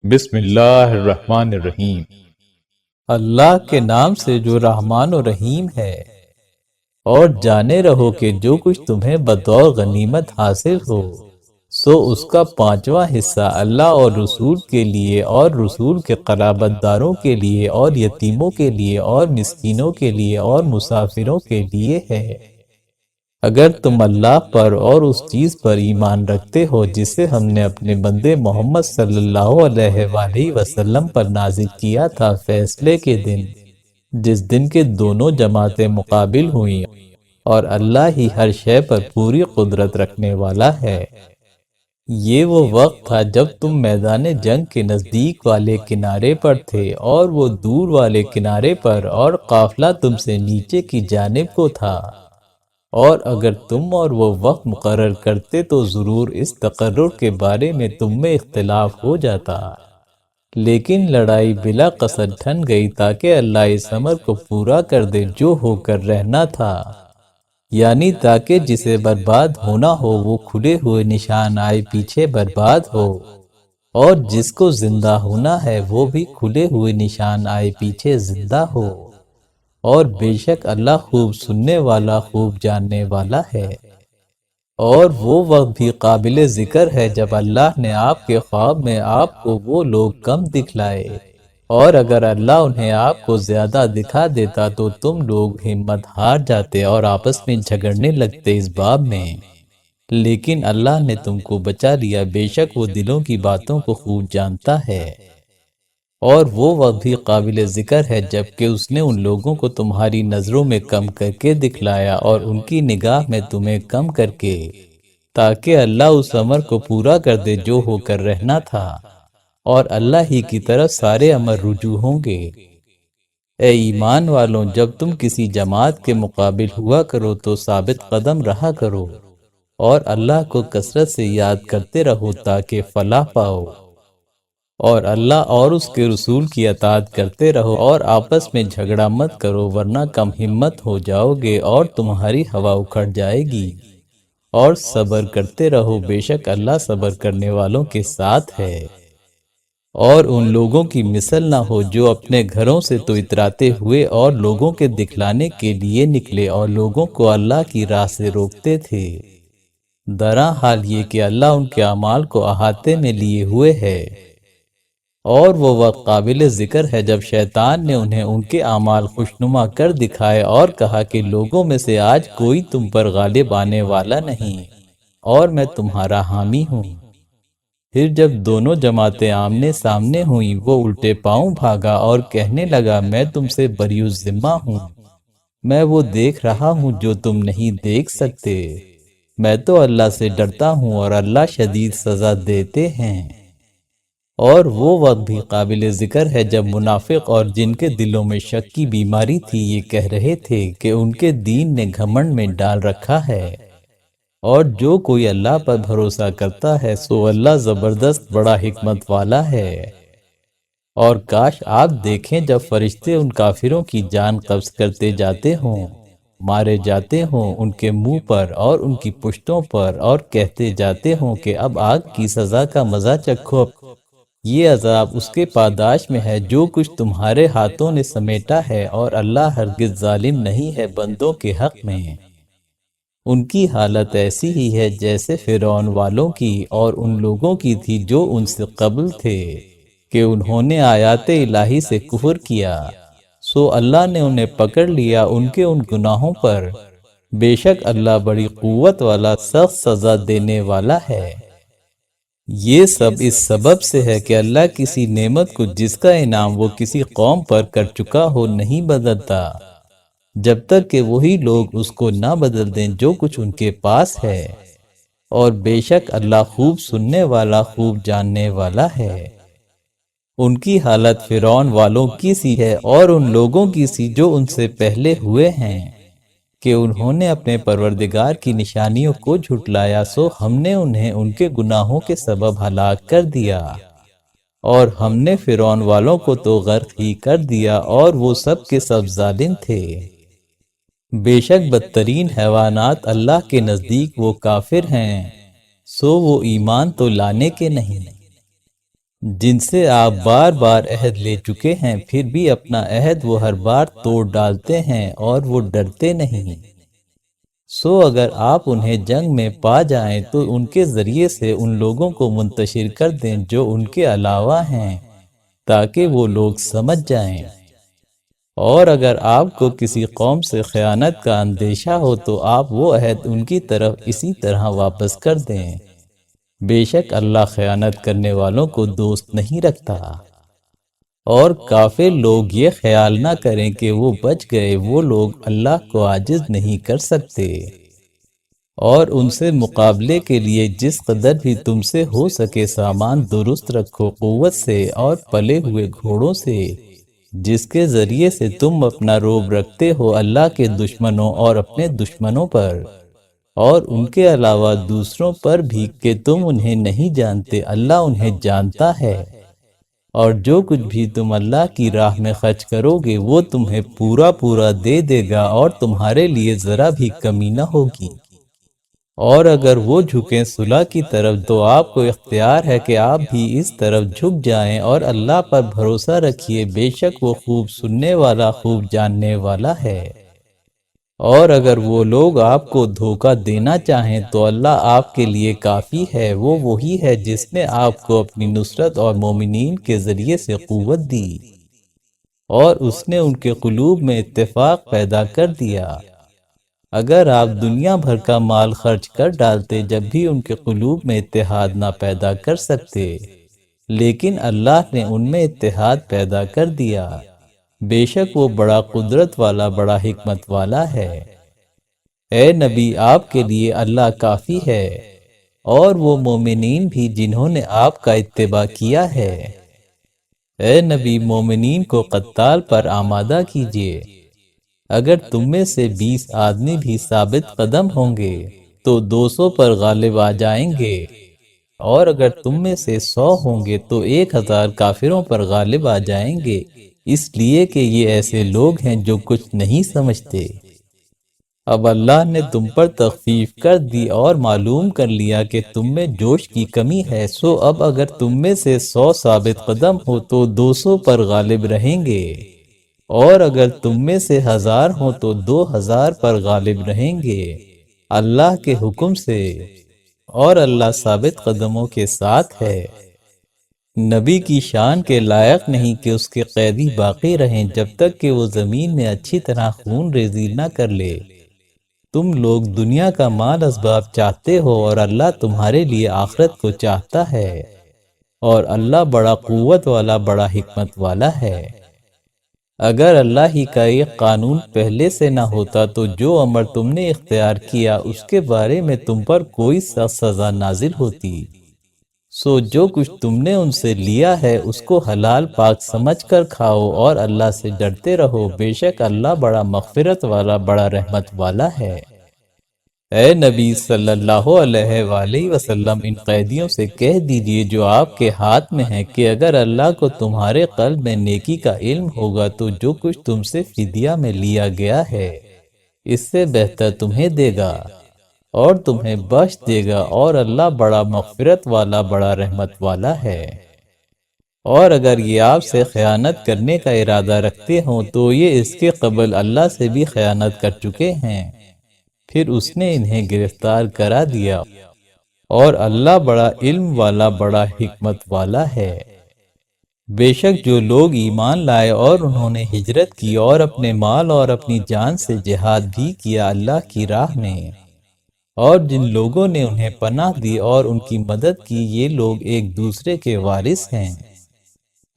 بسم اللہ الرحمن الرحیم۔ اللہ کے نام سے جو رحمان و رحیم ہے، اور جانے رہو کہ جو کچھ تمہیں بطور غنیمت حاصل ہو سو اس کا 5واں حصہ اللہ اور رسول کے لیے اور رسول کے قرابت داروں کے لیے اور یتیموں کے لیے اور مسکینوں کے لیے اور مسافروں کے لیے ہے۔ اگر تم اللہ پر اور اس چیز پر ایمان رکھتے ہو جسے ہم نے اپنے بندے محمد صلی اللہ علیہ وآلہ وسلم پر نازل کیا تھا فیصلے کے دن، جس دن کے دونوں جماعتیں مقابل ہوئیں، اور اللہ ہی ہر شے پر پوری قدرت رکھنے والا ہے۔ یہ وہ وقت تھا جب تم میدان جنگ کے نزدیک والے کنارے پر تھے اور وہ دور والے کنارے پر، اور قافلہ تم سے نیچے کی جانب کو تھا، اور اگر تم اور وہ وقت مقرر کرتے تو ضرور اس تقرر کے بارے میں تم میں اختلاف ہو جاتا، لیکن لڑائی بلا قصد ٹھن گئی تاکہ اللہ اس امر کو پورا کر دے جو ہو کر رہنا تھا، یعنی تاکہ جسے برباد ہونا ہو وہ کھلے ہوئے نشان آئے پیچھے برباد ہو، اور جس کو زندہ ہونا ہے وہ بھی کھلے ہوئے نشان آئے پیچھے زندہ ہو، اور بے شک اللہ خوب سننے والا خوب جاننے والا ہے۔ اور وہ وقت بھی قابل ذکر ہے جب اللہ نے آپ کے خواب میں آپ کو وہ لوگ کم دکھلائے، اور اگر اللہ انہیں آپ کو زیادہ دکھا دیتا تو تم لوگ ہمت ہار جاتے اور آپس میں جھگڑنے لگتے اس باب میں، لیکن اللہ نے تم کو بچا لیا، بے شک وہ دلوں کی باتوں کو خوب جانتا ہے۔ اور وہ وقت بھی قابل ذکر ہے جبکہ اس نے ان لوگوں کو تمہاری نظروں میں کم کر کے دکھلایا اور ان کی نگاہ میں تمہیں کم کر کے، تاکہ اللہ اس امر کو پورا کر دے جو ہو کر رہنا تھا، اور اللہ ہی کی طرف سارے امر رجوع ہوں گے۔ اے ایمان والوں، جب تم کسی جماعت کے مقابل ہوا کرو تو ثابت قدم رہا کرو، اور اللہ کو کثرت سے یاد کرتے رہو تاکہ فلاح پاؤ، اور اللہ اور اس کے رسول کی اطاعت کرتے رہو، اور آپس میں جھگڑا مت کرو ورنہ کم ہمت ہو جاؤ گے اور تمہاری ہوا اکھڑ جائے گی، اور صبر کرتے رہو، بے شک اللہ صبر کرنے والوں کے ساتھ ہے۔ اور ان لوگوں کی مثل نہ ہو جو اپنے گھروں سے تو اتراتے ہوئے اور لوگوں کے دکھلانے کے لیے نکلے اور لوگوں کو اللہ کی راہ سے روکتے تھے، درا حال یہ کہ اللہ ان کے اعمال کو احاطے میں لیے ہوئے ہے۔ اور وہ وقت قابل ذکر ہے جب شیطان نے انہیں ان کے اعمال خوشنما کر دکھائے اور کہا کہ لوگوں میں سے آج کوئی تم پر غالب آنے والا نہیں، اور میں تمہارا حامی ہوں۔ پھر جب دونوں جماعتیں آمنے سامنے ہوئیں وہ الٹے پاؤں بھاگا اور کہنے لگا میں تم سے بری الذمہ ہوں، میں وہ دیکھ رہا ہوں جو تم نہیں دیکھ سکتے، میں تو اللہ سے ڈرتا ہوں اور اللہ شدید سزا دیتے ہیں۔ اور وہ وقت بھی قابل ذکر ہے جب منافق اور جن کے دلوں میں شک کی بیماری تھی یہ کہہ رہے تھے کہ ان کے دین نے گھمنڈ میں ڈال رکھا ہے، اور جو کوئی اللہ پر بھروسہ کرتا ہے سو اللہ زبردست بڑا حکمت والا ہے۔ اور کاش آپ دیکھیں جب فرشتے ان کافروں کی جان قبض کرتے جاتے ہوں، مارے جاتے ہوں ان کے منہ پر اور ان کی پشتوں پر، اور کہتے جاتے ہوں کہ اب آگ کی سزا کا مزہ چکھو، یہ عذاب اس کے پاداش میں ہے جو کچھ تمہارے ہاتھوں نے سمیٹا ہے، اور اللہ ہرگز ظالم نہیں ہے بندوں کے حق میں۔ ان کی حالت ایسی ہی ہے جیسے فرعون والوں کی اور ان لوگوں کی تھی جو ان سے قبل تھے کہ انہوں نے آیات الہی سے کفر کیا، سو اللہ نے انہیں پکڑ لیا ان کے ان گناہوں پر، بے شک اللہ بڑی قوت والا سخت سزا دینے والا ہے۔ یہ سب اس سبب سے ہے کہ اللہ کسی نعمت کو جس کا انعام وہ کسی قوم پر کر چکا ہو نہیں بدلتا، جب تک کہ وہی لوگ اس کو نہ بدل دیں جو کچھ ان کے پاس ہے، اور بے شک اللہ خوب سننے والا خوب جاننے والا ہے۔ ان کی حالت فرعون والوں کی سی ہے اور ان لوگوں کی سی جو ان سے پہلے ہوئے ہیں کہ انہوں نے اپنے پروردگار کی نشانیوں کو جھٹلایا، سو ہم نے انہیں ان کے گناہوں کے سبب ہلاک کر دیا، اور ہم نے فرعون والوں کو تو غرق ہی کر دیا، اور وہ سب کے سب ظالم تھے۔ بے شک بدترین حیوانات اللہ کے نزدیک وہ کافر ہیں، سو وہ ایمان تو لانے کے نہیں۔ جن سے آپ بار بار عہد لے چکے ہیں، پھر بھی اپنا عہد وہ ہر بار توڑ ڈالتے ہیں اور وہ ڈرتے نہیں۔ سو اگر آپ انہیں جنگ میں پا جائیں تو ان کے ذریعے سے ان لوگوں کو منتشر کر دیں جو ان کے علاوہ ہیں، تاکہ وہ لوگ سمجھ جائیں۔ اور اگر آپ کو کسی قوم سے خیانت کا اندیشہ ہو تو آپ وہ عہد ان کی طرف اسی طرح واپس کر دیں۔ بے شک اللہ خیانت کرنے والوں کو دوست نہیں رکھتا۔ اور کافر لوگ یہ خیال نہ کریں کہ وہ بچ گئے، وہ لوگ اللہ کو عاجز نہیں کر سکتے۔ اور ان سے مقابلے کے لیے جس قدر بھی تم سے ہو سکے سامان درست رکھو، قوت سے اور پلے ہوئے گھوڑوں سے، جس کے ذریعے سے تم اپنا روب رکھتے ہو اللہ کے دشمنوں اور اپنے دشمنوں پر، اور ان کے علاوہ دوسروں پر بھی کہ تم انہیں نہیں جانتے، اللہ انہیں جانتا ہے۔ اور جو کچھ بھی تم اللہ کی راہ میں خرچ کرو گے وہ تمہیں پورا پورا دے دے گا اور تمہارے لیے ذرا بھی کمی نہ ہوگی۔ اور اگر وہ جھکیں صلح کی طرف تو آپ کو اختیار ہے کہ آپ بھی اس طرف جھک جائیں، اور اللہ پر بھروسہ رکھیے، بے شک وہ خوب سننے والا خوب جاننے والا ہے۔ اور اگر وہ لوگ آپ کو دھوکہ دینا چاہیں تو اللہ آپ کے لیے کافی ہے، وہ وہی ہے جس نے آپ کو اپنی نصرت اور مومنین کے ذریعے سے قوت دی، اور اس نے ان کے قلوب میں اتفاق پیدا کر دیا۔ اگر آپ دنیا بھر کا مال خرچ کر ڈالتے جب بھی ان کے قلوب میں اتحاد نہ پیدا کر سکتے، لیکن اللہ نے ان میں اتحاد پیدا کر دیا۔ بے شک وہ بڑا قدرت والا بڑا حکمت والا ہے۔ اے نبی، آپ کے لیے اللہ کافی ہے، اور وہ مومنین بھی جنہوں نے آپ کا اتباع کیا ہے۔ اے نبی، مومنین کو قتال پر آمادہ کیجیے۔ اگر تم میں سے 20 آدمی بھی ثابت قدم ہوں گے تو 200 پر غالب آ جائیں گے، اور اگر تم میں سے 100 ہوں گے تو 1000 کافروں پر غالب آ جائیں گے، اس لیے کہ یہ ایسے لوگ ہیں جو کچھ نہیں سمجھتے۔ اب اللہ نے تم پر تخفیف کر دی اور معلوم کر لیا کہ تم میں جوش کی کمی ہے، سو اب اگر تم میں سے 100 ثابت قدم ہو تو 200 پر غالب رہیں گے، اور اگر تم میں سے 1000 ہوں تو 2000 پر غالب رہیں گے اللہ کے حکم سے، اور اللہ ثابت قدموں کے ساتھ ہے۔ نبی کی شان کے لائق نہیں کہ اس کے قیدی باقی رہیں جب تک کہ وہ زمین میں اچھی طرح خون ریزی نہ کر لے۔ تم لوگ دنیا کا مال اسباب چاہتے ہو اور اللہ تمہارے لیے آخرت کو چاہتا ہے، اور اللہ بڑا قوت والا بڑا حکمت والا ہے۔ اگر اللہ ہی کا ایک قانون پہلے سے نہ ہوتا تو جو امر تم نے اختیار کیا اس کے بارے میں تم پر کوئی سخت سزا نازل ہوتی۔ سو جو کچھ تم نے ان سے لیا ہے اس کو حلال پاک سمجھ کر کھاؤ اور اللہ سے ڈرتے رہو، بے شک اللہ بڑا مغفرت والا بڑا رحمت والا ہے۔ اے نبی صلی اللہ علیہ وآلہ وسلم، ان قیدیوں سے کہہ دیجئے جو آپ کے ہاتھ میں ہیں کہ اگر اللہ کو تمہارے قلب میں نیکی کا علم ہوگا تو جو کچھ تم سے فدیہ میں لیا گیا ہے اس سے بہتر تمہیں دے گا اور تمہیں بخش دے گا، اور اللہ بڑا مغفرت والا بڑا رحمت والا ہے۔ اور اگر یہ آپ سے خیانت کرنے کا ارادہ رکھتے ہوں تو یہ اس کے قبل اللہ سے بھی خیانت کر چکے ہیں، پھر اس نے انہیں گرفتار کرا دیا، اور اللہ بڑا علم والا بڑا حکمت والا ہے۔ بے شک جو لوگ ایمان لائے اور انہوں نے ہجرت کی اور اپنے مال اور اپنی جان سے جہاد بھی کیا اللہ کی راہ میں، اور جن لوگوں نے انہیں پناہ دی اور ان کی مدد کی، یہ لوگ ایک دوسرے کے وارث ہیں۔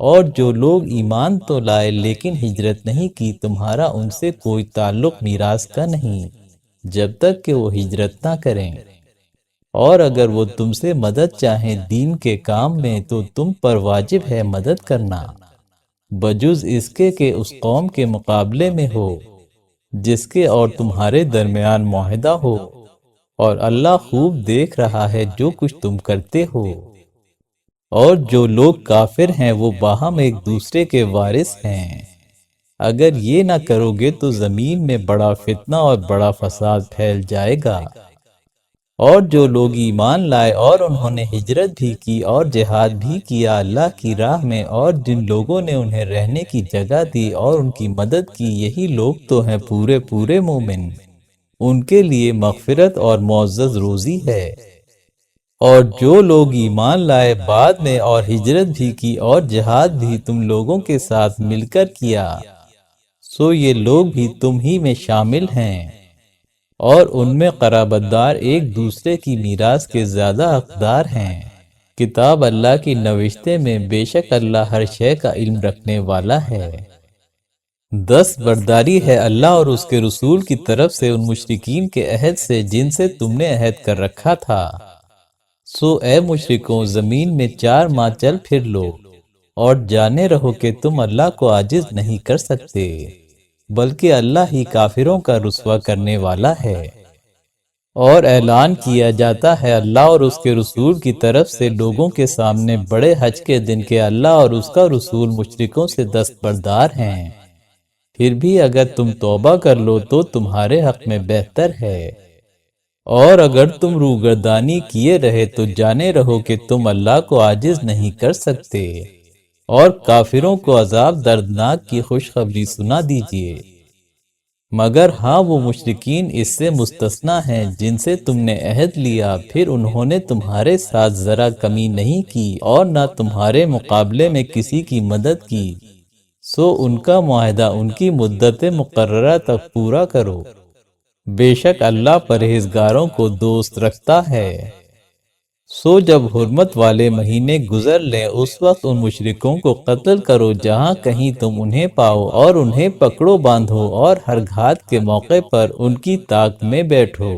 اور جو لوگ ایمان تو لائے لیکن ہجرت نہیں کی، تمہارا ان سے کوئی تعلق میراث کا نہیں جب تک کہ وہ ہجرت نہ کریں، اور اگر وہ تم سے مدد چاہیں دین کے کام میں تو تم پر واجب ہے مدد کرنا، بجز اس کے کہ اس قوم کے مقابلے میں ہو جس کے اور تمہارے درمیان معاہدہ ہو، اور اللہ خوب دیکھ رہا ہے جو کچھ تم کرتے ہو۔ اور جو لوگ کافر ہیں وہ باہم ایک دوسرے کے وارث ہیں، اگر یہ نہ کرو گے تو زمین میں بڑا فتنہ اور بڑا فساد پھیل جائے گا۔ اور جو لوگ ایمان لائے اور انہوں نے ہجرت بھی کی اور جہاد بھی کیا اللہ کی راہ میں، اور جن لوگوں نے انہیں رہنے کی جگہ دی اور ان کی مدد کی، یہی لوگ تو ہیں پورے مومن۔ ان کے لیے مغفرت اور معزز روزی ہے۔ اور جو لوگ ایمان لائے بعد میں اور ہجرت بھی کی اور جہاد بھی تم لوگوں کے ساتھ مل کر کیا، سو یہ لوگ بھی تم ہی میں شامل ہیں، اور ان میں قرابت دار ایک دوسرے کی میراث کے زیادہ حقدار ہیں۔ کتاب اللہ کی نوشتے میں بے شک اللہ ہر شے کا علم رکھنے والا ہے۔ دستبرداری ہے اللہ اور اس کے رسول کی طرف سے ان مشرکین کے عہد سے جن سے تم نے عہد کر رکھا تھا۔ سو اے مشرکوں، زمین میں 4 ماہ چل پھر لو اور جانے رہو کہ تم اللہ کو عاجز نہیں کر سکتے، بلکہ اللہ ہی کافروں کا رسوا کرنے والا ہے۔ اور اعلان کیا جاتا ہے اللہ اور اس کے رسول کی طرف سے لوگوں کے سامنے بڑے حج کے دن کہ اللہ اور اس کا رسول مشرکوں سے دستبردار ہیں، پھر بھی اگر تم توبہ کر لو تو تمہارے حق میں بہتر ہے، اور اگر تم روگردانی کیے رہے تو جانے رہو کہ تم اللہ کو عاجز نہیں کر سکتے، اور کافروں کو عذاب دردناک کی خوشخبری سنا دیجیے۔ مگر ہاں وہ مشرکین اس سے مستثنی ہیں جن سے تم نے عہد لیا، پھر انہوں نے تمہارے ساتھ ذرا کمی نہیں کی اور نہ تمہارے مقابلے میں کسی کی مدد کی، سو ان کا معاہدہ ان کی مدت مقررہ تک پورا کرو، بے شک اللہ پرہیزگاروں کو دوست رکھتا ہے۔ سو جب حرمت والے مہینے گزر لیں اس وقت ان مشرکوں کو قتل کرو جہاں کہیں تم انہیں پاؤ، اور انہیں پکڑو باندھو اور ہر گھات کے موقع پر ان کی طاق میں بیٹھو۔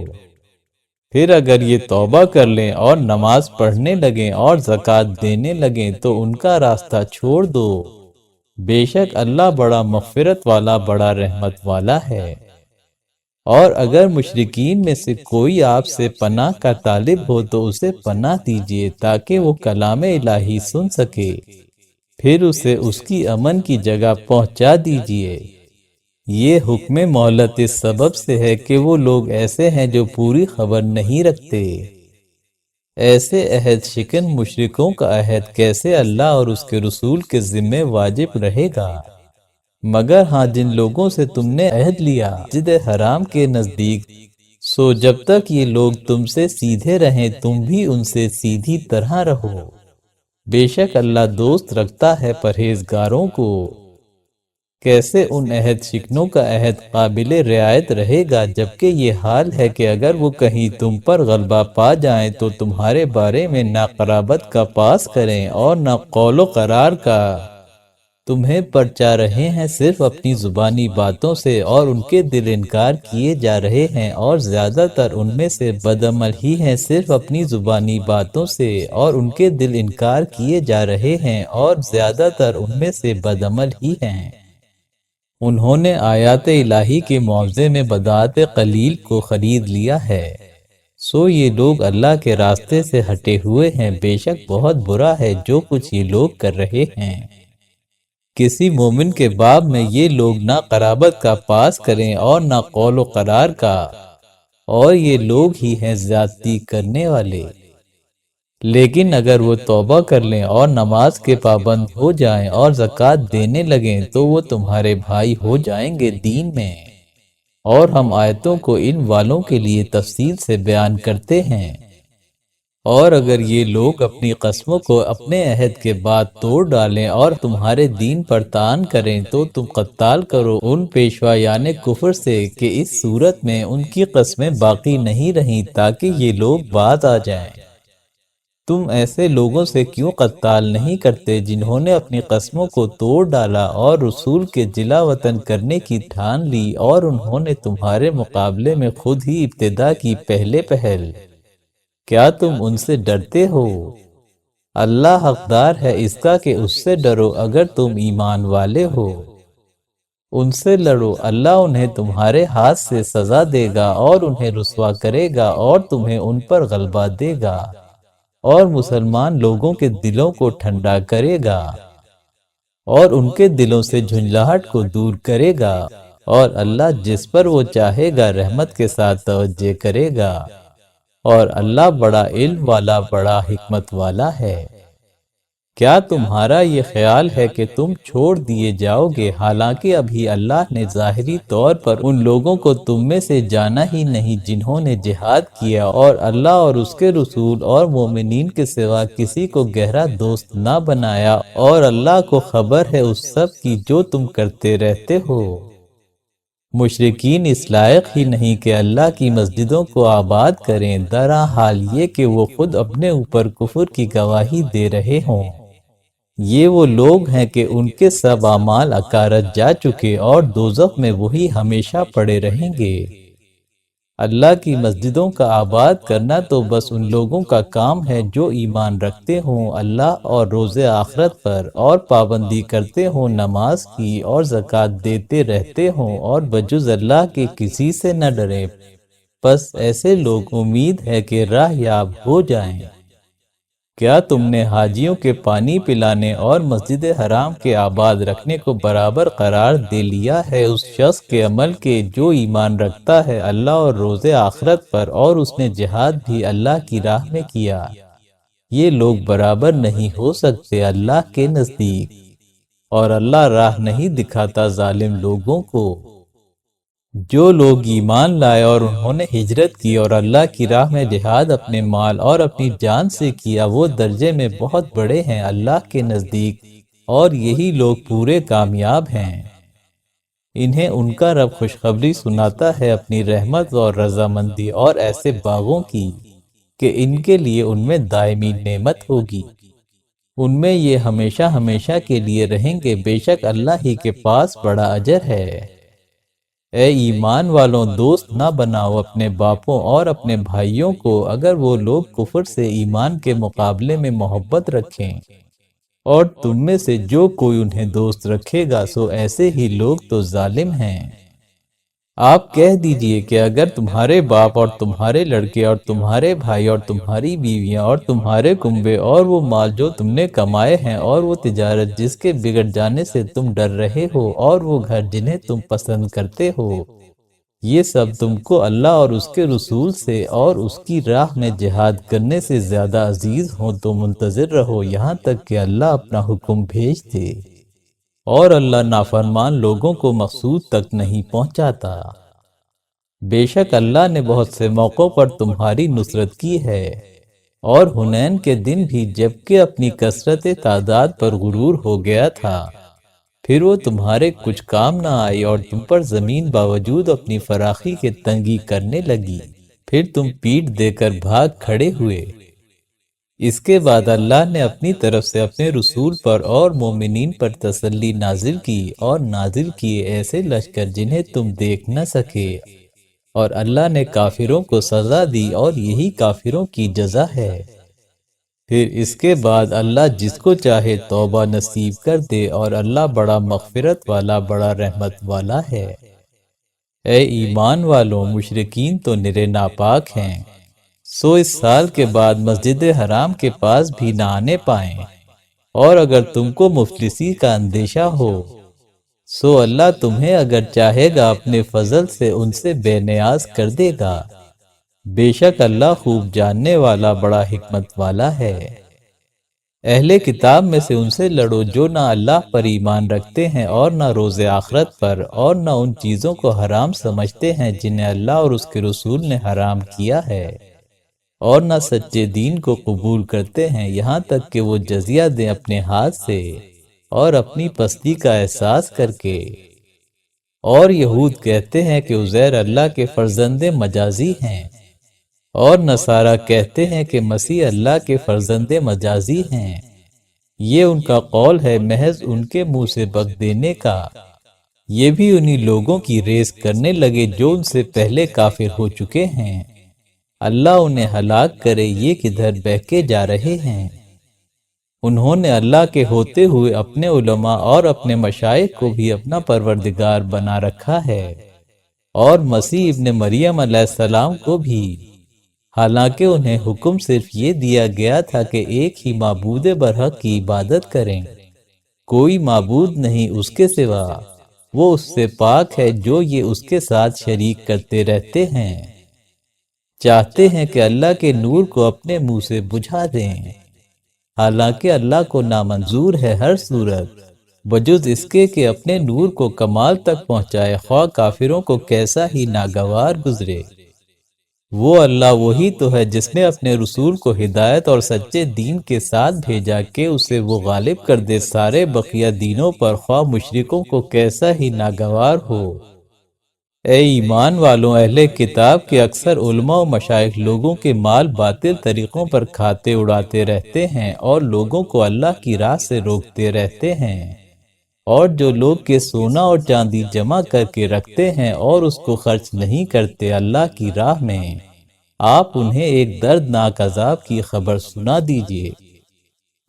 پھر اگر یہ توبہ کر لیں اور نماز پڑھنے لگیں اور زکوٰۃ دینے لگیں تو ان کا راستہ چھوڑ دو، بے شک اللہ بڑا مغفرت والا بڑا رحمت والا ہے۔ اور اگر مشرکین میں سے کوئی آپ سے پناہ کا طالب ہو تو اسے پناہ دیجیے تاکہ وہ کلام الہی سن سکے، پھر اسے اس کی امن کی جگہ پہنچا دیجیے۔ یہ حکم مہلت اس سبب سے ہے کہ وہ لوگ ایسے ہیں جو پوری خبر نہیں رکھتے۔ ایسے عہد شکن مشرکوں کا عہد کیسے اللہ اور اس کے رسول کے ذمے واجب رہے گا؟ مگر ہاں جن لوگوں سے تم نے عہد لیا مسجد حرام کے نزدیک، سو جب تک یہ لوگ تم سے سیدھے رہیں تم بھی ان سے سیدھی طرح رہو، بے شک اللہ دوست رکھتا ہے پرہیزگاروں کو۔ کیسے ان عہد شکنوں کا عہد قابل رعایت رہے گا جبکہ یہ حال ہے کہ اگر وہ کہیں تم پر غلبہ پا جائیں تو تمہارے بارے میں نہ قرابت کا پاس کریں اور نہ قول و قرار کا، تمہیں پرچا رہے ہیں صرف اپنی زبانی باتوں سے، اور ان کے دل انکار کیے جا رہے ہیں، اور زیادہ تر ان میں سے بدعمل ہی ہیں صرف اپنی زبانی باتوں سے، اور ان کے دل انکار کیے جا رہے ہیں، اور زیادہ تر ان میں سے بدعمل ہی ہیں۔ انہوں نے آیات الہی کے معاوضے میں بدعات قلیل کو خرید لیا ہے، سو یہ لوگ اللہ کے راستے سے ہٹے ہوئے ہیں، بے شک بہت برا ہے جو کچھ یہ لوگ کر رہے ہیں۔ کسی مومن کے باب میں یہ لوگ نہ قرابت کا پاس کریں اور نہ قول و قرار کا، اور یہ لوگ ہی ہیں زیادتی کرنے والے۔ لیکن اگر وہ توبہ کر لیں اور نماز کے پابند ہو جائیں اور زکوٰۃ دینے لگیں تو وہ تمہارے بھائی ہو جائیں گے دین میں، اور ہم آیتوں کو ان والوں کے لیے تفصیل سے بیان کرتے ہیں۔ اور اگر یہ لوگ اپنی قسموں کو اپنے عہد کے بعد توڑ ڈالیں اور تمہارے دین پر طعن کریں تو تم قتال کرو ان پیشوایان کفر سے کہ اس صورت میں ان کی قسمیں باقی نہیں رہیں تاکہ یہ لوگ باز آ جائیں۔ تم ایسے لوگوں سے کیوں قتال نہیں کرتے جنہوں نے اپنی قسموں کو توڑ ڈالا اور رسول کے جلا وطن کرنے کی ٹھان لی، اور انہوں نے تمہارے مقابلے میں خود ہی ابتدا کی پہل۔ کیا تم ان سے ڈرتے ہو؟ اللہ حقدار ہے اس کا کہ اس سے ڈرو اگر تم ایمان والے ہو۔ ان سے لڑو، اللہ انہیں تمہارے ہاتھ سے سزا دے گا اور انہیں رسوا کرے گا اور تمہیں ان پر غلبہ دے گا، اور مسلمان لوگوں کے دلوں کو ٹھنڈا کرے گا اور ان کے دلوں سے جھنجھلاہٹ کو دور کرے گا، اور اللہ جس پر وہ چاہے گا رحمت کے ساتھ توجہ کرے گا۔ اور اللہ بڑا علم والا، بڑا حکمت والا ہے۔ کیا تمہارا یہ خیال ہے کہ تم چھوڑ دیے جاؤ گے، حالانکہ ابھی اللہ نے ظاہری طور پر ان لوگوں کو تم میں سے جانا ہی نہیں جنہوں نے جہاد کیا، اور اللہ اور اس کے رسول اور مومنین کے سوا کسی کو گہرا دوست نہ بنایا، اور اللہ کو خبر ہے اس سب کی جو تم کرتے رہتے ہو۔ مشرکین اس لائق ہی نہیں کہ اللہ کی مسجدوں کو آباد کریں، درا حال یہ کہ وہ خود اپنے اوپر کفر کی گواہی دے رہے ہوں۔ یہ وہ لوگ ہیں کہ ان کے سب اعمال اکارت جا چکے، اور دوزخ میں وہی ہمیشہ پڑے رہیں گے۔ اللہ کی مسجدوں کا آباد کرنا تو بس ان لوگوں کا کام ہے جو ایمان رکھتے ہوں اللہ اور روز آخرت پر، اور پابندی کرتے ہوں نماز کی، اور زکوٰۃ دیتے رہتے ہوں، اور بجز اللہ کے کسی سے نہ ڈریں۔ بس ایسے لوگ امید ہے کہ راہ یاب ہو جائیں۔ کیا تم نے حاجیوں کے پانی پلانے اور مسجد حرام کے آباد رکھنے کو برابر قرار دے لیا ہے اس شخص کے عمل کے جو ایمان رکھتا ہے اللہ اور روز آخرت پر، اور اس نے جہاد بھی اللہ کی راہ میں کیا؟ یہ لوگ برابر نہیں ہو سکتے اللہ کے نزدیک، اور اللہ راہ نہیں دکھاتا ظالم لوگوں کو۔ جو لوگ ایمان لائے اور انہوں نے ہجرت کی اور اللہ کی راہ میں جہاد اپنے مال اور اپنی جان سے کیا، وہ درجے میں بہت بڑے ہیں اللہ کے نزدیک، اور یہی لوگ پورے کامیاب ہیں۔ انہیں ان کا رب خوشخبری سناتا ہے اپنی رحمت اور رضامندی اور ایسے باغوں کی کہ ان کے لیے ان میں دائمی نعمت ہوگی، ان میں یہ ہمیشہ ہمیشہ کے لیے رہیں گے، بے شک اللہ ہی کے پاس بڑا اجر ہے۔ اے ایمان والوں، دوست نہ بناؤ اپنے باپوں اور اپنے بھائیوں کو اگر وہ لوگ کفر سے ایمان کے مقابلے میں محبت رکھیں، اور تم میں سے جو کوئی انہیں دوست رکھے گا سو ایسے ہی لوگ تو ظالم ہیں۔ آپ کہہ دیجئے کہ اگر تمہارے باپ اور تمہارے لڑکے اور تمہارے بھائی اور تمہاری بیویاں اور تمہارے کنبے اور وہ مال جو تم نے کمائے ہیں اور وہ تجارت جس کے بگڑ جانے سے تم ڈر رہے ہو اور وہ گھر جنہیں تم پسند کرتے ہو، یہ سب تم کو اللہ اور اس کے رسول سے اور اس کی راہ میں جہاد کرنے سے زیادہ عزیز ہوں تو منتظر رہو یہاں تک کہ اللہ اپنا حکم بھیج دے، اور اللہ نافرمان لوگوں کو مقصود تک نہیں پہنچاتا۔ بے شک اللہ نے بہت سے موقعوں پر تمہاری نصرت کی ہے، اور حنین کے دن بھی جبکہ اپنی کثرت تعداد پر غرور ہو گیا تھا، پھر وہ تمہارے کچھ کام نہ آئی اور تم پر زمین باوجود اپنی فراخی کے تنگی کرنے لگی، پھر تم پیٹھ دے کر بھاگ کھڑے ہوئے۔ اس کے بعد اللہ نے اپنی طرف سے اپنے رسول پر اور مومنین پر تسلی نازل کی، اور نازل کیے ایسے لشکر جنہیں تم دیکھ نہ سکے، اور اللہ نے کافروں کو سزا دی اور یہی کافروں کی جزا ہے۔ پھر اس کے بعد اللہ جس کو چاہے توبہ نصیب کر دے، اور اللہ بڑا مغفرت والا، بڑا رحمت والا ہے۔ اے ایمان والوں، مشرکین تو نرے ناپاک ہیں، سو اس سال کے بعد مسجد حرام کے پاس بھی نہ آنے پائیں، اور اگر تم کو مفلسی کا اندیشہ ہو سو اللہ تمہیں اگر چاہے گا اپنے فضل سے ان سے بے نیاز کر دے گا، بے شک اللہ خوب جاننے والا، بڑا حکمت والا ہے۔ اہل کتاب میں سے ان سے لڑو جو نہ اللہ پر ایمان رکھتے ہیں اور نہ روز آخرت پر، اور نہ ان چیزوں کو حرام سمجھتے ہیں جنہیں اللہ اور اس کے رسول نے حرام کیا ہے، اور نہ سچے دین کو قبول کرتے ہیں یہاں تک کہ وہ جزیہ دیں اپنے ہاتھ سے اور اپنی پستی کا احساس کر کے۔ اور یہود کہتے ہیں کہ عزیر اللہ کے فرزند مجازی ہیں، اور نصارہ کہتے ہیں کہ مسیح اللہ کے فرزند مجازی ہیں۔ یہ ان کا قول ہے محض ان کے منہ سے بک دینے کا، یہ بھی انہی لوگوں کی ریس کرنے لگے جو ان سے پہلے کافر ہو چکے ہیں۔ اللہ انہیں ہلاک کرے، یہ کدھر بہکے جا رہے ہیں۔ انہوں نے اللہ کے ہوتے ہوئے اپنے علماء اور اپنے مشائخ کو بھی اپنا پروردگار بنا رکھا ہے، اور مسیح ابن مریم علیہ السلام کو بھی، حالانکہ انہیں حکم صرف یہ دیا گیا تھا کہ ایک ہی معبود برحق کی عبادت کریں، کوئی معبود نہیں اس کے سوا، وہ اس سے پاک ہے جو یہ اس کے ساتھ شریک کرتے رہتے ہیں۔ چاہتے ہیں کہ اللہ کے نور کو اپنے منہ سے بجھا دیں، حالانکہ اللہ کو نامنظور ہے ہر صورت بجز اس کے کہ اپنے نور کو کمال تک پہنچائے، خواہ کافروں کو کیسا ہی ناگوار گزرے۔ وہ اللہ وہی تو ہے جس نے اپنے رسول کو ہدایت اور سچے دین کے ساتھ بھیجا کہ اسے وہ غالب کر دے سارے بقیہ دینوں پر، خواہ مشرکوں کو کیسا ہی ناگوار ہو۔ اے ایمان والوں، اہل کتاب کے اکثر علماء و مشائخ لوگوں کے مال باطل طریقوں پر کھاتے اڑاتے رہتے ہیں اور لوگوں کو اللہ کی راہ سے روکتے رہتے ہیں، اور جو لوگ کے سونا اور چاندی جمع کر کے رکھتے ہیں اور اس کو خرچ نہیں کرتے اللہ کی راہ میں، آپ انہیں ایک دردناک عذاب کی خبر سنا دیجئے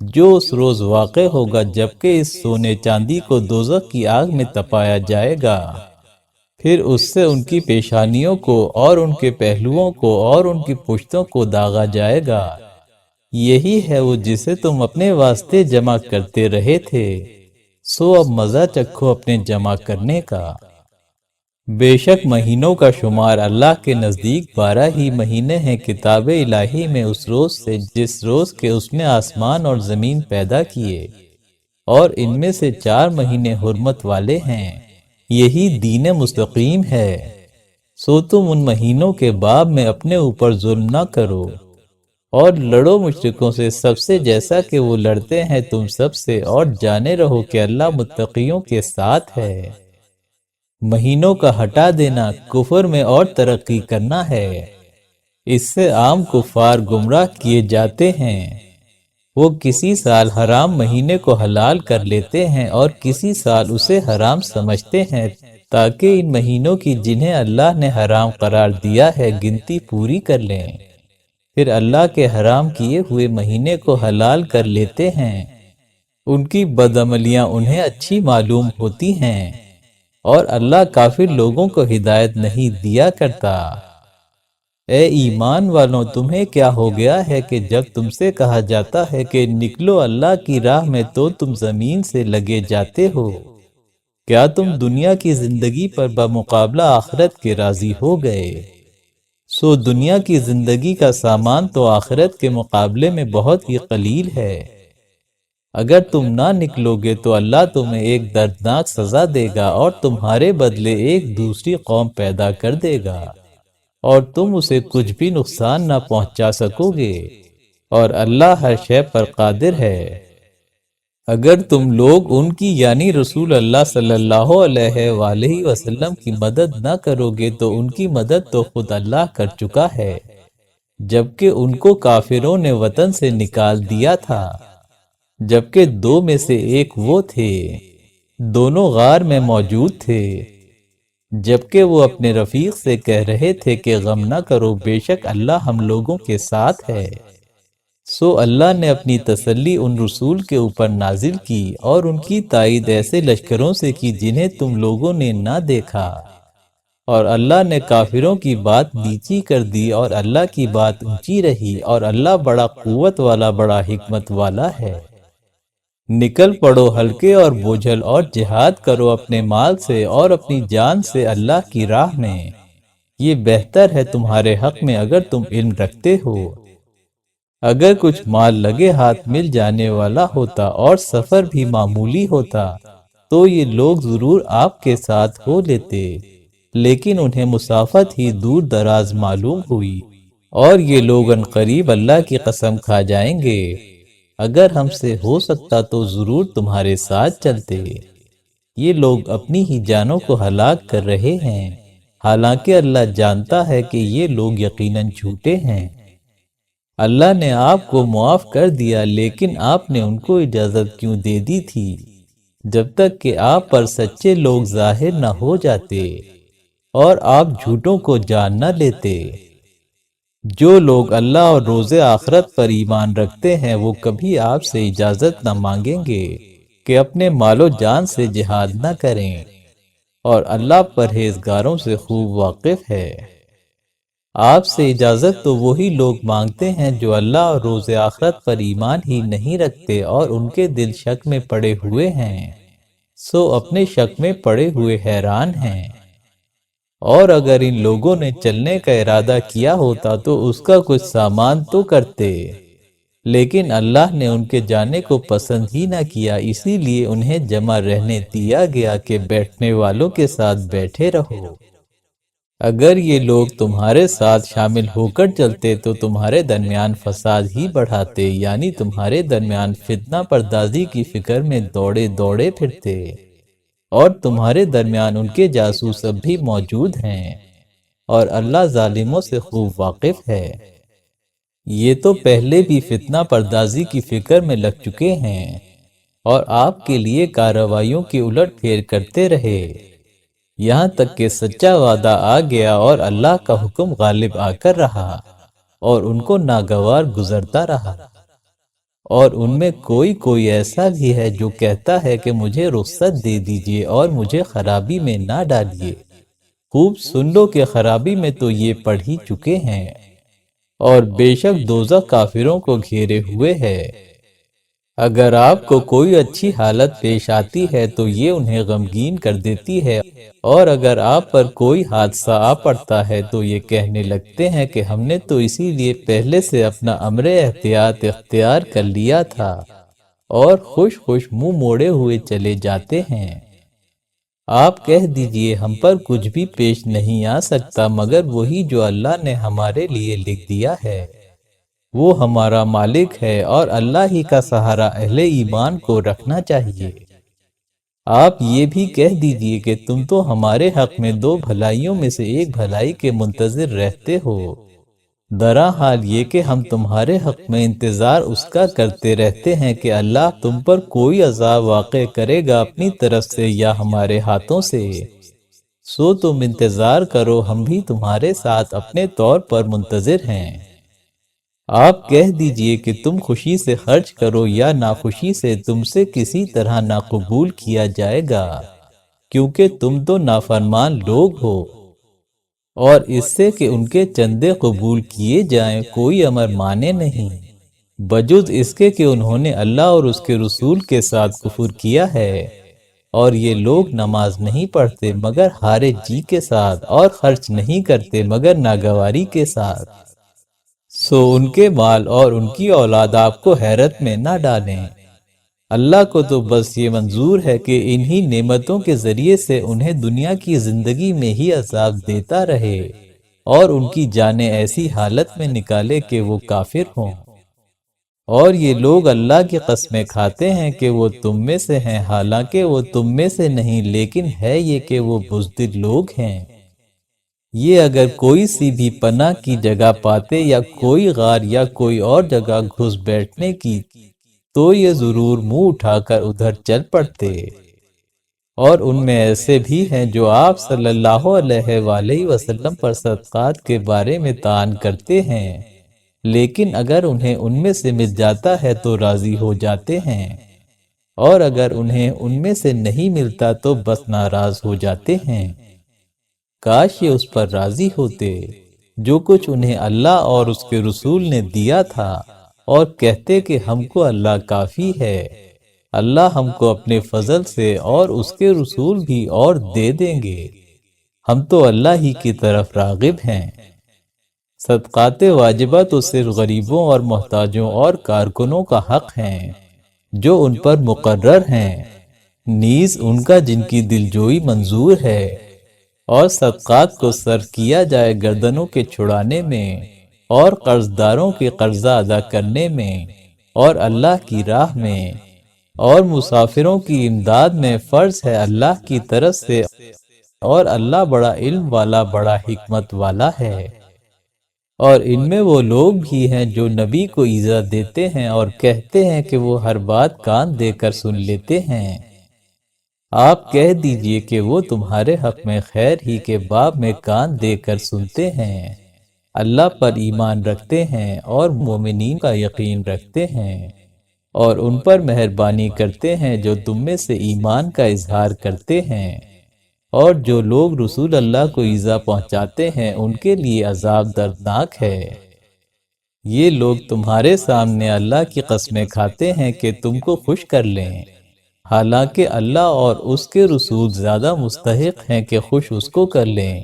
جو اس روز واقع ہوگا جبکہ اس سونے چاندی کو دوزخ کی آگ میں تپایا جائے گا، پھر اس سے ان کی پیشانیوں کو اور ان کے پہلوؤں کو اور ان کی پشتوں کو داغا جائے گا۔ یہی ہے وہ جسے تم اپنے واسطے جمع کرتے رہے تھے، سو اب مزہ چکھو اپنے جمع کرنے کا۔ بے شک مہینوں کا شمار اللہ کے نزدیک 12 ہی مہینے ہیں کتاب الہی میں اس روز سے جس روز کے اس نے آسمان اور زمین پیدا کیے، اور ان میں سے 4 مہینے حرمت والے ہیں، یہی دین مستقیم ہے۔ سو تم ان مہینوں کے باب میں اپنے اوپر ظلم نہ کرو اور لڑو مشرکوں سے سب سے جیسا کہ وہ لڑتے ہیں تم سب سے، اور جانے رہو کہ اللہ متقیوں کے ساتھ ہے۔ مہینوں کا ہٹا دینا کفر میں اور ترقی کرنا ہے، اس سے عام کفار گمراہ کیے جاتے ہیں۔ وہ کسی سال حرام مہینے کو حلال کر لیتے ہیں اور کسی سال اسے حرام سمجھتے ہیں، تاکہ ان مہینوں کی جنہیں اللہ نے حرام قرار دیا ہے گنتی پوری کر لیں۔ پھر اللہ کے حرام کیے ہوئے مہینے کو حلال کر لیتے ہیں۔ ان کی بدعملیاں انہیں اچھی معلوم ہوتی ہیں، اور اللہ کافر لوگوں کو ہدایت نہیں دیا کرتا۔ اے ایمان والوں، تمہیں کیا ہو گیا ہے کہ جب تم سے کہا جاتا ہے کہ نکلو اللہ کی راہ میں تو تم زمین سے لگے جاتے ہو؟ کیا تم دنیا کی زندگی پر بمقابلہ آخرت کے راضی ہو گئے؟ سو دنیا کی زندگی کا سامان تو آخرت کے مقابلے میں بہت ہی قلیل ہے۔ اگر تم نہ نکلو گے تو اللہ تمہیں ایک دردناک سزا دے گا اور تمہارے بدلے ایک دوسری قوم پیدا کر دے گا، اور تم اسے کچھ بھی نقصان نہ پہنچا سکو گے، اور اللہ ہر شے پر قادر ہے۔ اگر تم لوگ ان کی یعنی رسول اللہ صلی اللہ علیہ وآلہ وسلم کی مدد نہ کرو گے تو ان کی مدد تو خود اللہ کر چکا ہے، جبکہ ان کو کافروں نے وطن سے نکال دیا تھا، جبکہ 2 میں سے ایک وہ تھے، دونوں غار میں موجود تھے، جبکہ وہ اپنے رفیق سے کہہ رہے تھے کہ غم نہ کرو، بے شک اللہ ہم لوگوں کے ساتھ ہے۔ سو اللہ نے اپنی تسلی ان رسول کے اوپر نازل کی اور ان کی تائید ایسے لشکروں سے کی جنہیں تم لوگوں نے نہ دیکھا، اور اللہ نے کافروں کی بات نیچی کر دی اور اللہ کی بات اونچی رہی، اور اللہ بڑا قوت والا بڑا حکمت والا ہے۔ نکل پڑو ہلکے اور بوجھل اور جہاد کرو اپنے مال سے اور اپنی جان سے اللہ کی راہ میں، یہ بہتر ہے تمہارے حق میں اگر تم علم رکھتے ہو۔ اگر کچھ مال لگے ہاتھ مل جانے والا ہوتا اور سفر بھی معمولی ہوتا تو یہ لوگ ضرور آپ کے ساتھ ہو لیتے، لیکن انہیں مسافت ہی دور دراز معلوم ہوئی، اور یہ لوگ عنقریب اللہ کی قسم کھا جائیں گے اگر ہم سے ہو سکتا تو ضرور تمہارے ساتھ چلتے۔ یہ لوگ اپنی ہی جانوں کو ہلاک کر رہے ہیں، حالانکہ اللہ جانتا ہے کہ یہ لوگ یقیناً جھوٹے ہیں۔ اللہ نے آپ کو معاف کر دیا، لیکن آپ نے ان کو اجازت کیوں دے دی تھی جب تک کہ آپ پر سچے لوگ ظاہر نہ ہو جاتے اور آپ جھوٹوں کو جان نہ لیتے۔ جو لوگ اللہ اور روز آخرت پر ایمان رکھتے ہیں وہ کبھی آپ سے اجازت نہ مانگیں گے کہ اپنے مال و جان سے جہاد نہ کریں، اور اللہ پرہیزگاروں سے خوب واقف ہے۔ آپ سے اجازت تو وہی لوگ مانگتے ہیں جو اللہ اور روز آخرت پر ایمان ہی نہیں رکھتے اور ان کے دل شک میں پڑے ہوئے ہیں، سو اپنے شک میں پڑے ہوئے حیران ہیں۔ اور اگر ان لوگوں نے چلنے کا ارادہ کیا ہوتا تو اس کا کچھ سامان تو کرتے، لیکن اللہ نے ان کے جانے کو پسند ہی نہ کیا، اسی لیے انہیں جمع رہنے دیا گیا کہ بیٹھنے والوں کے ساتھ بیٹھے رہو۔ اگر یہ لوگ تمہارے ساتھ شامل ہو کر چلتے تو تمہارے درمیان فساد ہی بڑھاتے، یعنی تمہارے درمیان فتنہ پردازی کی فکر میں دوڑے دوڑے پھرتے، اور تمہارے درمیان ان کے جاسوس اب بھی موجود ہیں، اور اللہ ظالموں سے خوب واقف ہے۔ یہ تو پہلے بھی فتنہ پردازی کی فکر میں لگ چکے ہیں اور آپ کے لیے کارروائیوں کی الٹ پھیر کرتے رہے، یہاں تک کہ سچا وعدہ آ گیا اور اللہ کا حکم غالب آ کر رہا اور ان کو ناگوار گزرتا رہا۔ اور ان میں کوئی ایسا بھی ہے جو کہتا ہے کہ مجھے رخصت دے دیجئے اور مجھے خرابی میں نہ ڈالیے۔ خوب سن لو کہ خرابی میں تو یہ پڑ ہی چکے ہیں، اور بے شک دوزخ کافروں کو گھیرے ہوئے ہے۔ اگر آپ کو کوئی اچھی حالت پیش آتی ہے تو یہ انہیں غمگین کر دیتی ہے، اور اگر آپ پر کوئی حادثہ آ پڑتا ہے تو یہ کہنے لگتے ہیں کہ ہم نے تو اسی لیے پہلے سے اپنا امر احتیاط اختیار کر لیا تھا، اور خوش خوش منہ موڑے ہوئے چلے جاتے ہیں۔ آپ کہہ دیجئے ہم پر کچھ بھی پیش نہیں آ سکتا مگر وہی جو اللہ نے ہمارے لیے لکھ دیا ہے۔ وہ ہمارا مالک ہے اور اللہ ہی کا سہارا اہل ایمان کو رکھنا چاہیے۔ آپ یہ بھی کہہ دیجئے کہ تم تو ہمارے حق میں دو بھلائیوں میں سے ایک بھلائی کے منتظر رہتے ہو، درا حال یہ کہ ہم تمہارے حق میں انتظار اس کا کرتے رہتے ہیں کہ اللہ تم پر کوئی عذاب واقع کرے گا اپنی طرف سے یا ہمارے ہاتھوں سے، سو تم انتظار کرو، ہم بھی تمہارے ساتھ اپنے طور پر منتظر ہیں۔ آپ کہہ دیجئے کہ تم خوشی سے خرچ کرو یا ناخوشی سے تم سے کسی طرح نہ قبول کیا جائے گا، کیونکہ تم تو نافرمان لوگ ہو، اور اس سے کہ ان کے چندے قبول کیے جائیں کوئی امر مانے نہیں، بجز اس کے کہ انہوں نے اللہ اور اس کے رسول کے ساتھ کفر کیا ہے، اور یہ لوگ نماز نہیں پڑھتے مگر ہارے جی کے ساتھ، اور خرچ نہیں کرتے مگر ناگواری کے ساتھ، سو ان کے مال اور ان کی اولاد آپ کو حیرت میں نہ ڈالیں۔ اللہ کو تو بس یہ منظور ہے کہ انہی نعمتوں کے ذریعے سے انہیں دنیا کی زندگی میں ہی عذاب دیتا رہے اور ان کی جانیں ایسی حالت میں نکالے کہ وہ کافر ہوں۔ اور یہ لوگ اللہ کی قسمیں کھاتے ہیں کہ وہ تم میں سے ہیں، حالانکہ وہ تم میں سے نہیں، لیکن ہے یہ کہ وہ بزدل لوگ ہیں۔ یہ اگر کوئی سی بھی پناہ کی جگہ پاتے یا کوئی غار یا کوئی اور جگہ گھس بیٹھنے کی تو یہ ضرور منہ اٹھا کر ادھر چل پڑتے۔ اور ان میں ایسے بھی ہیں جو آپ صلی اللہ علیہ وآلہ وسلم پر صدقات کے بارے میں طعن کرتے ہیں، لیکن اگر انہیں ان میں سے مل جاتا ہے تو راضی ہو جاتے ہیں، اور اگر انہیں ان میں سے نہیں ملتا تو بس ناراض ہو جاتے ہیں۔ کاش یہ اس پر راضی ہوتے جو کچھ انہیں اللہ اور اس کے رسول نے دیا تھا، اور کہتے کہ ہم کو اللہ کافی ہے، اللہ ہم کو اپنے فضل سے اور اس کے رسول بھی اور دے دیں گے، ہم تو اللہ ہی کی طرف راغب ہیں۔ صدقات واجبہ تو صرف غریبوں اور محتاجوں اور کارکنوں کا حق ہیں جو ان پر مقرر ہیں، نیز ان کا جن کی دلجوئی منظور ہے، اور صدقات کو صرف کیا جائے گردنوں کے چھڑانے میں اور قرض داروں کے قرضہ ادا کرنے میں اور اللہ کی راہ میں اور مسافروں کی امداد میں فرض ہے اللہ کی طرف سے، اور اللہ بڑا علم والا بڑا حکمت والا ہے۔ اور ان میں وہ لوگ بھی ہیں جو نبی کو ایذا دیتے ہیں اور کہتے ہیں کہ وہ ہر بات کان دے کر سن لیتے ہیں۔ آپ کہہ دیجئے کہ وہ تمہارے حق میں خیر ہی کے باب میں کان دے کر سنتے ہیں، اللہ پر ایمان رکھتے ہیں اور مومنین کا یقین رکھتے ہیں، اور ان پر مہربانی کرتے ہیں جو تم میں سے ایمان کا اظہار کرتے ہیں، اور جو لوگ رسول اللہ کو ایذا پہنچاتے ہیں ان کے لیے عذاب دردناک ہے۔ یہ لوگ تمہارے سامنے اللہ کی قسمیں کھاتے ہیں کہ تم کو خوش کر لیں، حالانکہ اللہ اور اس کے رسول زیادہ مستحق ہیں کہ خوش اس کو کر لیں،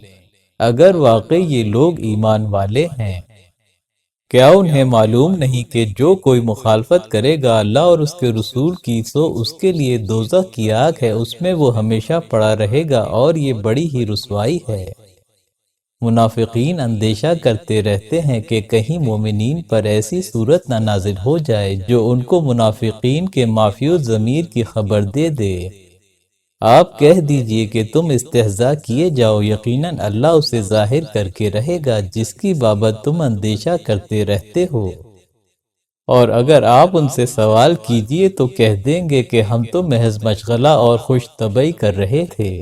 اگر واقعی یہ لوگ ایمان والے ہیں، کیا انہیں معلوم نہیں کہ جو کوئی مخالفت کرے گا اللہ اور اس کے رسول کی، سو اس کے لیے دوزخ کی آگ ہے، اس میں وہ ہمیشہ پڑا رہے گا اور یہ بڑی ہی رسوائی ہے۔ منافقین اندیشہ کرتے رہتے ہیں کہ کہیں مومنین پر ایسی صورت نہ نازل ہو جائے جو ان کو منافقین کے مافیوز ضمیر کی خبر دے دے۔ آپ کہہ دیجئے کہ تم استہزاء کیے جاؤ، یقیناً اللہ اسے ظاہر کر کے رہے گا جس کی بابت تم اندیشہ کرتے رہتے ہو۔ اور اگر آپ ان سے سوال کیجئے تو کہہ دیں گے کہ ہم تو محض مشغلہ اور خوش طبعی کر رہے تھے۔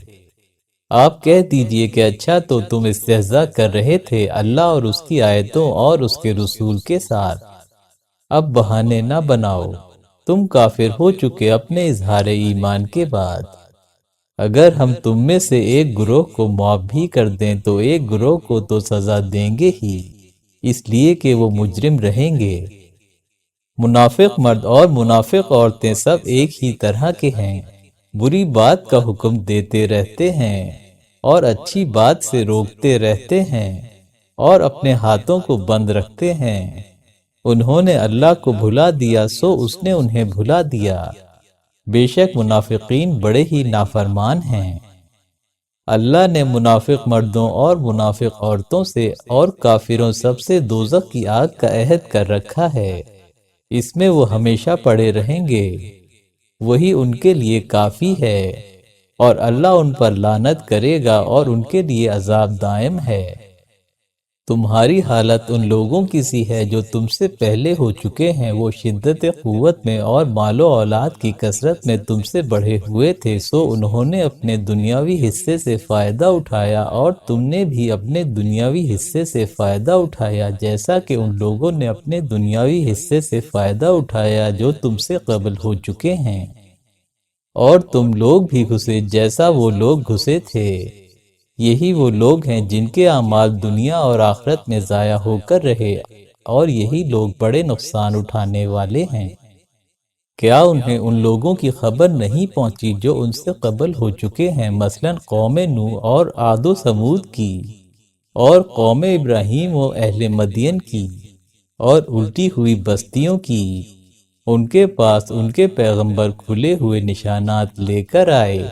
آپ کہہ دیجئے کہ اچھا تو تم استہزاء کر رہے تھے اللہ اور اس کی آیتوں اور اس کے رسول کے ساتھ۔ اب بہانے نہ بناؤ، تم کافر ہو چکے اپنے اظہار ایمان کے بعد۔ اگر ہم تم میں سے ایک گروہ کو معاف بھی کر دیں تو ایک گروہ کو تو سزا دیں گے ہی، اس لیے کہ وہ مجرم رہیں گے۔ منافق مرد اور منافق عورتیں سب ایک ہی طرح کے ہیں، بری بات کا حکم دیتے رہتے ہیں اور اچھی بات سے روکتے رہتے ہیں اور اپنے ہاتھوں کو بند رکھتے ہیں۔ انہوں نے اللہ کو بھلا دیا سو اس نے انہیں بھلا دیا، بے شک منافقین بڑے ہی نافرمان ہیں۔ اللہ نے منافق مردوں اور منافق عورتوں سے اور کافروں سب سے دوزخ کی آگ کا عہد کر رکھا ہے، اس میں وہ ہمیشہ پڑے رہیں گے، وہی ان کے لیے کافی ہے، اور اللہ ان پر لعنت کرے گا اور ان کے لیے عذاب دائم ہے۔ تمہاری حالت ان لوگوں کی سی ہے جو تم سے پہلے ہو چکے ہیں، وہ شدت قوت میں اور مال و اولاد کی کثرت میں تم سے بڑھے ہوئے تھے، سو انہوں نے اپنے دنیاوی حصے سے فائدہ اٹھایا اور تم نے بھی اپنے دنیاوی حصے سے فائدہ اٹھایا، جیسا کہ ان لوگوں نے اپنے دنیاوی حصے سے فائدہ اٹھایا جو تم سے قبل ہو چکے ہیں، اور تم لوگ بھی گھسے جیسا وہ لوگ گھسے تھے۔ یہی وہ لوگ ہیں جن کے اعمال دنیا اور آخرت میں ضائع ہو کر رہے، اور یہی لوگ بڑے نقصان اٹھانے والے ہیں۔ کیا انہیں ان لوگوں کی خبر نہیں پہنچی جو ان سے قبل ہو چکے ہیں، مثلا قوم نوح اور عاد و ثمود کی، اور قوم ابراہیم و اہل مدین کی، اور الٹی ہوئی بستیوں کی؟ ان کے پاس ان کے پیغمبر کھلے ہوئے نشانات لے کر آئے،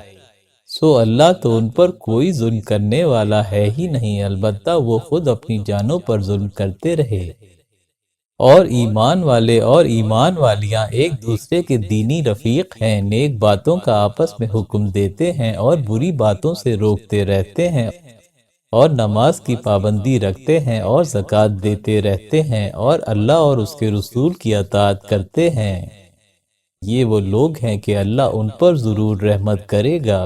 سو اللہ تو ان پر کوئی ظلم کرنے والا ہے ہی نہیں، البتہ وہ خود اپنی جانوں پر ظلم کرتے رہے۔ اور ایمان والے اور ایمان والیاں ایک دوسرے کے دینی رفیق ہیں، نیک باتوں کا آپس میں حکم دیتے ہیں اور بری باتوں سے روکتے رہتے ہیں، اور نماز کی پابندی رکھتے ہیں اور زکوٰۃ دیتے رہتے ہیں، اور اللہ اور اس کے رسول کی اطاعت کرتے ہیں۔ یہ وہ لوگ ہیں کہ اللہ ان پر ضرور رحمت کرے گا،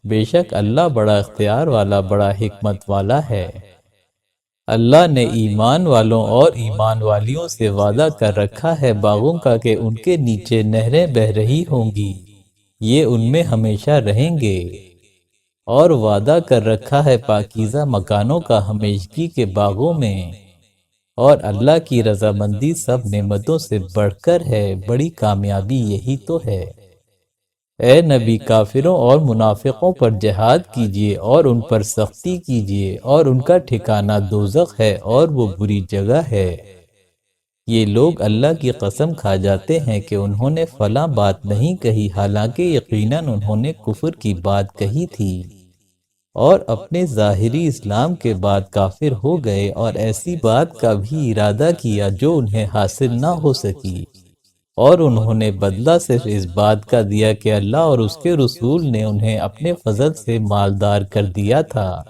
بے شک اللہ بڑا اختیار والا بڑا حکمت والا ہے۔ اللہ نے ایمان والوں اور ایمان والیوں سے وعدہ کر رکھا ہے باغوں کا کہ ان کے نیچے نہریں بہہ رہی ہوں گی، یہ ان میں ہمیشہ رہیں گے، اور وعدہ کر رکھا ہے پاکیزہ مکانوں کا ہمیشگی کے باغوں میں، اور اللہ کی رضامندی سب نعمتوں سے بڑھ کر ہے، بڑی کامیابی یہی تو ہے۔ اے نبی، کافروں اور منافقوں پر جہاد کیجیے اور ان پر سختی کیجیے، اور ان کا ٹھکانہ دوزخ ہے اور وہ بری جگہ ہے۔ یہ لوگ اللہ کی قسم کھا جاتے ہیں کہ انہوں نے فلاں بات نہیں کہی، حالانکہ یقیناً انہوں نے کفر کی بات کہی تھی، اور اپنے ظاہری اسلام کے بعد کافر ہو گئے اور ایسی بات کا بھی ارادہ کیا جو انہیں حاصل نہ ہو سکی، اور انہوں نے بدلہ صرف اس بات کا دیا کہ اللہ اور اس کے رسول نے انہیں اپنے فضل سے مالدار کر دیا تھا،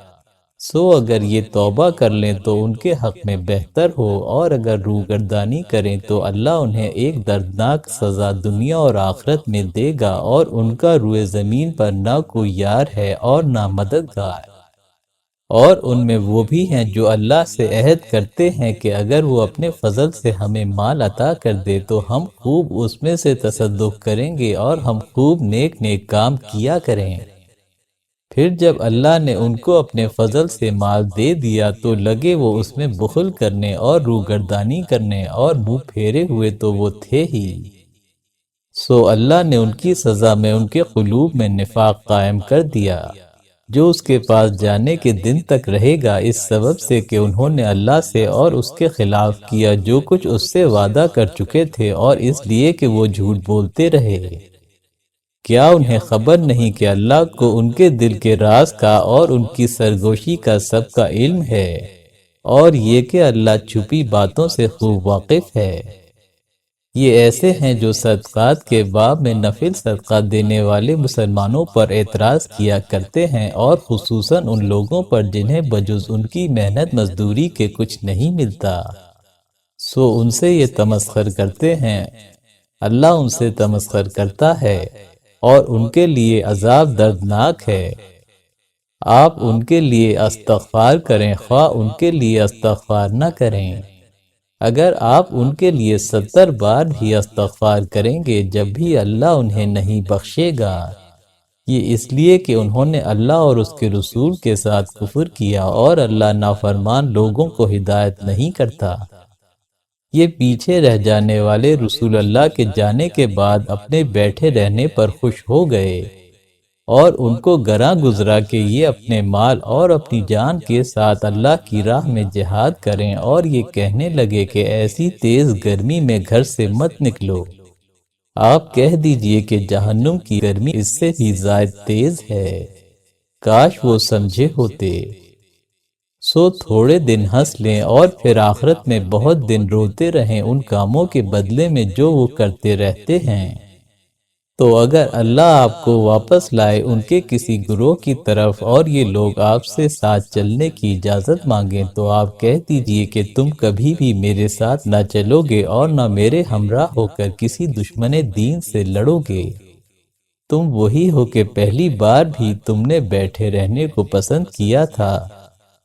سو اگر یہ توبہ کر لیں تو ان کے حق میں بہتر ہو، اور اگر روگردانی کریں تو اللہ انہیں ایک دردناک سزا دنیا اور آخرت میں دے گا، اور ان کا روئے زمین پر نہ کوئی یار ہے اور نہ مددگار۔ اور ان میں وہ بھی ہیں جو اللہ سے عہد کرتے ہیں کہ اگر وہ اپنے فضل سے ہمیں مال عطا کر دے تو ہم خوب اس میں سے تصدق کریں گے اور ہم خوب نیک نیک کام کیا کریں۔ پھر جب اللہ نے ان کو اپنے فضل سے مال دے دیا تو لگے وہ اس میں بخل کرنے اور روگردانی کرنے اور منہ پھیرے ہوئے تو وہ تھے ہی، سو اللہ نے ان کی سزا میں ان کے قلوب میں نفاق قائم کر دیا، جو اس کے پاس جانے کے دن تک رہے گا، اس سبب سے کہ انہوں نے اللہ سے اور اس کے خلاف کیا جو کچھ اس سے وعدہ کر چکے تھے، اور اس لیے کہ وہ جھوٹ بولتے رہے۔ کیا انہیں خبر نہیں کہ اللہ کو ان کے دل کے راز کا اور ان کی سرگوشی کا سب کا علم ہے، اور یہ کہ اللہ چھپی باتوں سے خوب واقف ہے۔ یہ ایسے ہیں جو صدقات کے باب میں نفل صدقہ دینے والے مسلمانوں پر اعتراض کیا کرتے ہیں، اور خصوصاً ان لوگوں پر جنہیں بجز ان کی محنت مزدوری کے کچھ نہیں ملتا، سو ان سے یہ تمسخر کرتے ہیں۔ اللہ ان سے تمسخر کرتا ہے اور ان کے لیے عذاب دردناک ہے۔ آپ ان کے لیے استغفار کریں، خواہ ان کے لیے استغفار نہ کریں۔ اگر آپ ان کے لیے 70 بار بھی استغفار کریں گے، جب بھی اللہ انہیں نہیں بخشے گا۔ یہ اس لیے کہ انہوں نے اللہ اور اس کے رسول کے ساتھ کفر کیا، اور اللہ نافرمان لوگوں کو ہدایت نہیں کرتا۔ یہ پیچھے رہ جانے والے رسول اللہ کے جانے کے بعد اپنے بیٹھے رہنے پر خوش ہو گئے، اور ان کو گراں گزرا کہ یہ اپنے مال اور اپنی جان کے ساتھ اللہ کی راہ میں جہاد کریں، اور یہ کہنے لگے کہ ایسی تیز گرمی میں گھر سے مت نکلو۔ آپ کہہ دیجئے کہ جہنم کی گرمی اس سے بھی زائد تیز ہے، کاش وہ سمجھے ہوتے۔ سو تھوڑے دن ہنس لیں اور پھر آخرت میں بہت دن روتے رہیں ان کاموں کے بدلے میں جو وہ کرتے رہتے ہیں۔ تو اگر اللہ آپ کو واپس لائے ان کے کسی گروہ کی طرف، اور یہ لوگ آپ سے ساتھ چلنے کی اجازت مانگیں، تو آپ کہہ دیجئے کہ تم کبھی بھی میرے ساتھ نہ چلو گے اور نہ میرے ہمراہ ہو کر کسی دشمن دین سے لڑو گے۔ تم وہی ہو کہ پہلی بار بھی تم نے بیٹھے رہنے کو پسند کیا تھا،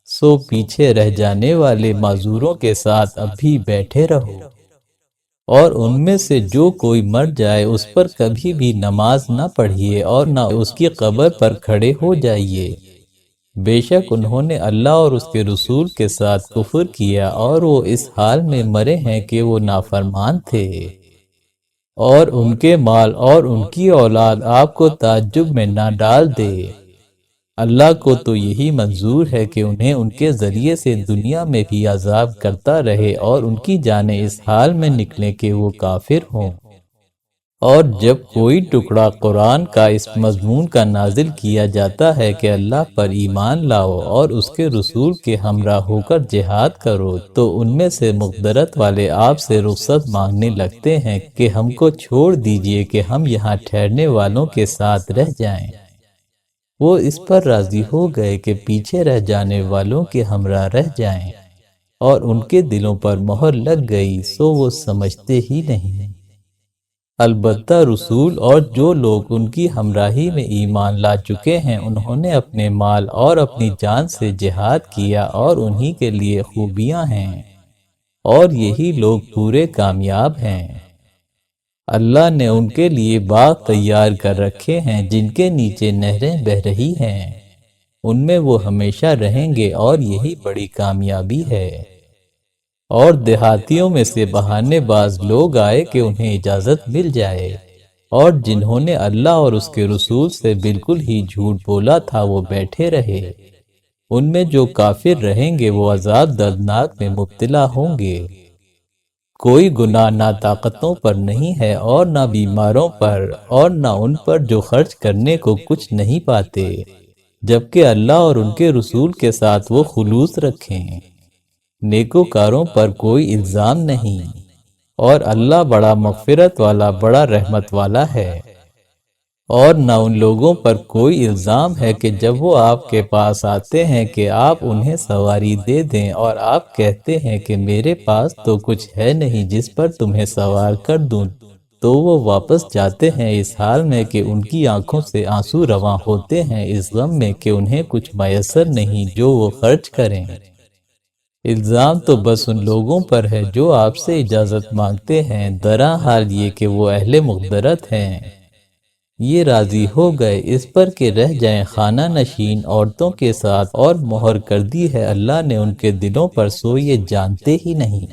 سو پیچھے رہ جانے والے معذوروں کے ساتھ اب بھی بیٹھے رہو۔ اور ان میں سے جو کوئی مر جائے اس پر کبھی بھی نماز نہ پڑھیے اور نہ اس کی قبر پر کھڑے ہو جائیے۔ بے شک انہوں نے اللہ اور اس کے رسول کے ساتھ کفر کیا، اور وہ اس حال میں مرے ہیں کہ وہ نافرمان تھے۔ اور ان کے مال اور ان کی اولاد آپ کو تعجب میں نہ ڈال دے۔ اللہ کو تو یہی منظور ہے کہ انہیں ان کے ذریعے سے دنیا میں بھی عذاب کرتا رہے، اور ان کی جانیں اس حال میں نکلیں کہ وہ کافر ہوں۔ اور جب کوئی ٹکڑا قرآن کا اس مضمون کا نازل کیا جاتا ہے کہ اللہ پر ایمان لاؤ اور اس کے رسول کے ہمراہ ہو کر جہاد کرو، تو ان میں سے مغدرت والے آپ سے رخصت مانگنے لگتے ہیں کہ ہم کو چھوڑ دیجئے کہ ہم یہاں ٹھہرنے والوں کے ساتھ رہ جائیں۔ وہ اس پر راضی ہو گئے کہ پیچھے رہ جانے والوں کے ہمراہ رہ جائیں، اور ان کے دلوں پر مہر لگ گئی، سو وہ سمجھتے ہی نہیں۔ البتہ رسول اور جو لوگ ان کی ہمراہی میں ایمان لا چکے ہیں، انہوں نے اپنے مال اور اپنی جان سے جہاد کیا، اور انہی کے لیے خوبیاں ہیں، اور یہی لوگ پورے کامیاب ہیں۔ اللہ نے ان کے لیے باغ تیار کر رکھے ہیں جن کے نیچے نہریں بہہ رہی ہیں، ان میں وہ ہمیشہ رہیں گے، اور یہی بڑی کامیابی ہے۔ اور دیہاتیوں میں سے بہانے باز لوگ آئے کہ انہیں اجازت مل جائے، اور جنہوں نے اللہ اور اس کے رسول سے بالکل ہی جھوٹ بولا تھا وہ بیٹھے رہے۔ ان میں جو کافر رہیں گے وہ عذاب دردناک میں مبتلا ہوں گے۔ کوئی گناہ نہ طاقتوں پر نہیں ہے اور نہ بیماروں پر، اور نہ ان پر جو خرچ کرنے کو کچھ نہیں پاتے، جبکہ اللہ اور ان کے رسول کے ساتھ وہ خلوص رکھیں۔ نیکوکاروں پر کوئی الزام نہیں، اور اللہ بڑا مغفرت والا، بڑا رحمت والا ہے۔ اور نہ ان لوگوں پر کوئی الزام ہے کہ جب وہ آپ کے پاس آتے ہیں کہ آپ انہیں سواری دے دیں، اور آپ کہتے ہیں کہ میرے پاس تو کچھ ہے نہیں جس پر تمہیں سوار کر دوں، تو وہ واپس جاتے ہیں اس حال میں کہ ان کی آنکھوں سے آنسو رواں ہوتے ہیں، اس غم میں کہ انہیں کچھ میسر نہیں جو وہ خرچ کریں۔ الزام تو بس ان لوگوں پر ہے جو آپ سے اجازت مانگتے ہیں، درا حال یہ کہ وہ اہل مغدرت ہیں۔ یہ راضی ہو گئے اس پر کہ رہ جائیں خانہ نشین عورتوں کے ساتھ، اور مہر کر دی ہے اللہ نے ان کے دلوں پر، سو یہ جانتے ہی نہیں۔